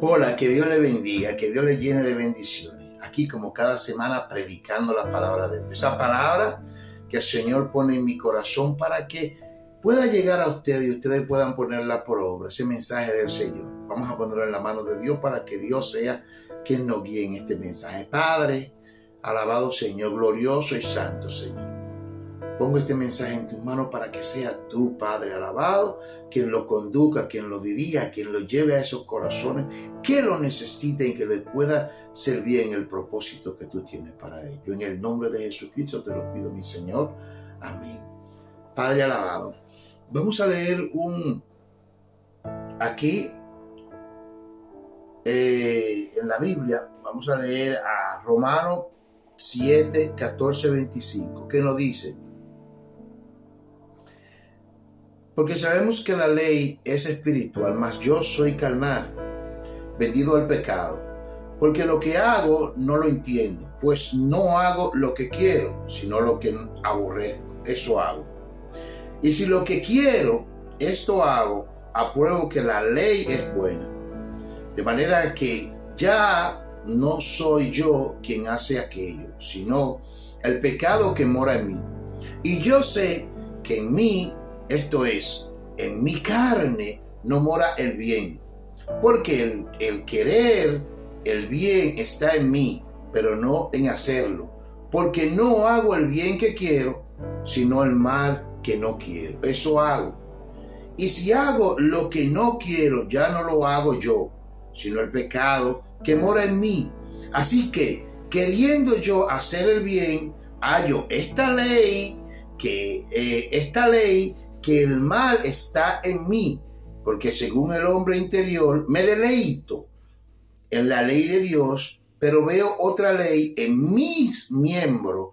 Hola, que Dios le bendiga, que Dios le llene de bendiciones. Aquí como cada semana predicando la palabra de Dios. Esa palabra que el Señor pone en mi corazón para que pueda llegar a ustedes y ustedes puedan ponerla por obra. Ese mensaje del Señor. Vamos a ponerlo en la mano de Dios para que Dios sea quien nos guíe en este mensaje. Padre, alabado Señor, glorioso y santo Señor. Pongo este mensaje en tus manos para que sea tú, Padre alabado, quien lo conduzca, quien lo dirija, quien lo lleve a esos corazones que lo necesiten y que les pueda servir en el propósito que tú tienes para ellos. En el nombre de Jesucristo te lo pido, mi Señor. Amén. Padre alabado, vamos a leer aquí en la Biblia, vamos a leer a Romanos 7, 14, 25, que nos dice: porque sabemos que la ley es espiritual, mas yo soy carnal, vendido al pecado. Porque lo que hago no lo entiendo, pues no hago lo que quiero, sino lo que aborrezco, eso hago. Y si lo que quiero, esto hago, apruebo que la ley es buena. De manera que ya no soy yo quien hace aquello, sino el pecado que mora en mí. Y yo sé que en mí, esto es, en mi carne, no mora el bien. Porque el querer el bien está en mí, pero no en hacerlo. Porque no hago el bien que quiero, sino el mal que no quiero. Eso hago. Y si hago lo que no quiero, ya no lo hago yo, sino el pecado que mora en mí. Así que, queriendo yo hacer el bien, hallo esta ley que el mal está en mí, porque según el hombre interior me deleito en la ley de Dios, pero veo otra ley en mis miembros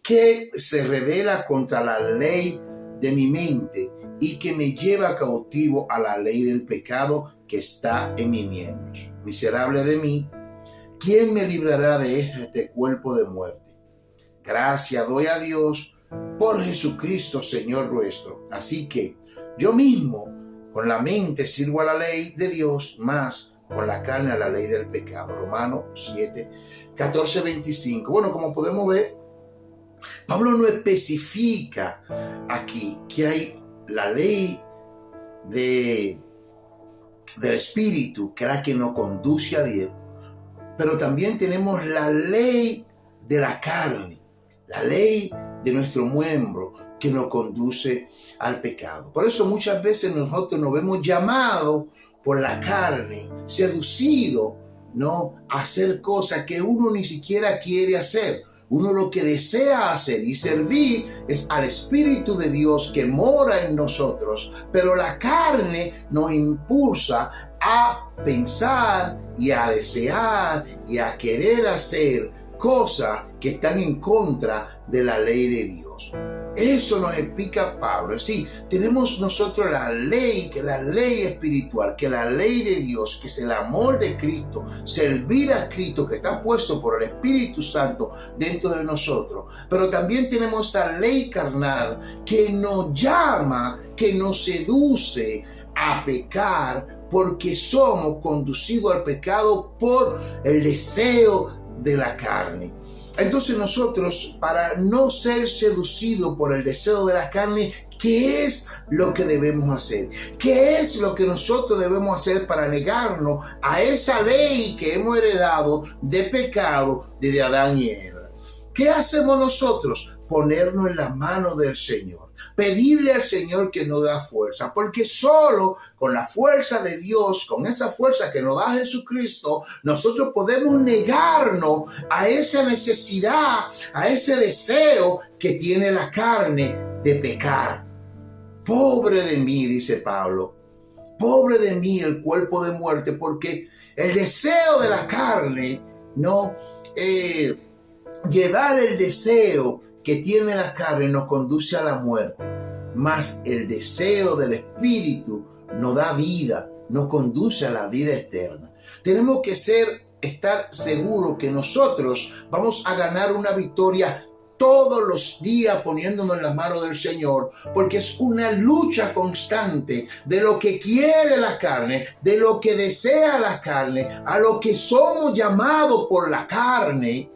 que se revela contra la ley de mi mente y que me lleva cautivo a la ley del pecado que está en mis miembros. Miserable de mí, ¿quién me librará de este cuerpo de muerte? Gracias doy a Dios por Jesucristo, Señor nuestro. Así que yo mismo con la mente sirvo a la ley de Dios, más con la carne a la ley del pecado. Romanos 7, 14, 25. Bueno, como podemos ver, Pablo no especifica aquí que hay la ley del Espíritu, que es la que nos conduce a Dios, pero también tenemos la ley de la carne, la ley de nuestro miembro que nos conduce al pecado. Por eso muchas veces nosotros nos vemos llamados por la carne, seducidos, ¿no?, a hacer cosas que uno ni siquiera quiere hacer. Uno lo que desea hacer y servir es al Espíritu de Dios que mora en nosotros, pero la carne nos impulsa a pensar y a desear y a querer hacer cosas que están en contra de la ley de Dios. Eso nos explica Pablo. Sí, tenemos nosotros la ley, que es la ley espiritual, que es la ley de Dios, que es el amor de Cristo, servir a Cristo, que está puesto por el Espíritu Santo dentro de nosotros. Pero también tenemos esa ley carnal que nos llama, que nos seduce a pecar, porque somos conducidos al pecado por el deseo de la carne. Entonces nosotros, para no ser seducidos por el deseo de la carne, ¿qué es lo que debemos hacer? ¿Qué es lo que nosotros debemos hacer para negarnos a esa ley que hemos heredado de pecado desde Adán y Eva? ¿Qué hacemos nosotros? Ponernos en la mano del Señor. Pedirle al Señor que nos da fuerza, porque solo con la fuerza de Dios, con esa fuerza que nos da Jesucristo, nosotros podemos negarnos a esa necesidad, a ese deseo que tiene la carne de pecar. Pobre de mí, dice Pablo, pobre de mí el cuerpo de muerte, porque el deseo de la carne, no llevar el deseo que tiene la carne nos conduce a la muerte, mas el deseo del Espíritu nos da vida, nos conduce a la vida eterna. Tenemos que estar seguros que nosotros vamos a ganar una victoria todos los días poniéndonos en las manos del Señor, porque es una lucha constante de lo que quiere la carne, de lo que desea la carne, a lo que somos llamados por la carne,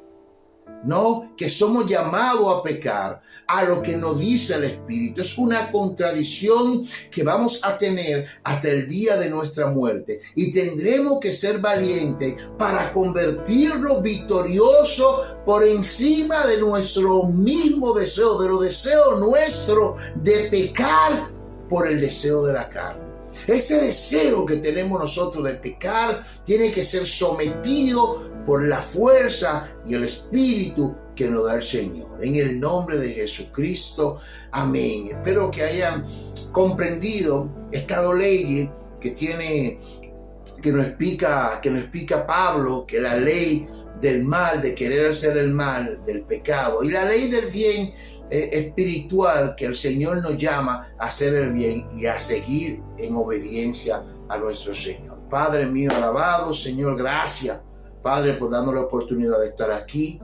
no, que somos llamados a pecar, a lo que nos dice el Espíritu. Es una contradicción que vamos a tener hasta el día de nuestra muerte, y tendremos que ser valientes para convertirnos victoriosos por encima de nuestro mismo deseo, de los deseos nuestros de pecar por el deseo de la carne. Ese deseo que tenemos nosotros de pecar tiene que ser sometido por la fuerza y el espíritu que nos da el Señor. En el nombre de Jesucristo, amén. Espero que hayan comprendido esta ley que nos explica Pablo, que la ley del mal, de querer hacer el mal, del pecado, y la ley del bien espiritual, que el Señor nos llama a hacer el bien y a seguir en obediencia a nuestro Señor. Padre mío, alabado Señor, gracias, Padre, por darnos la oportunidad de estar aquí,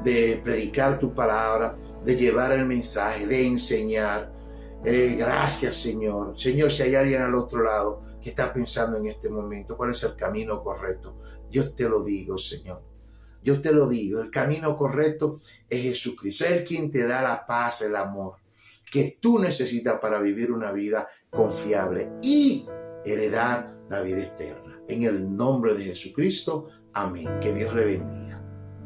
de predicar tu palabra, de llevar el mensaje, de enseñar. Gracias, Señor. Señor, si hay alguien al otro lado que está pensando en este momento cuál es el camino correcto, yo te lo digo, Señor. Yo te lo digo, el camino correcto es Jesucristo. Él quien te da la paz, el amor que tú necesitas para vivir una vida confiable y heredar la vida eterna. En el nombre de Jesucristo, amén. Que Dios le bendiga.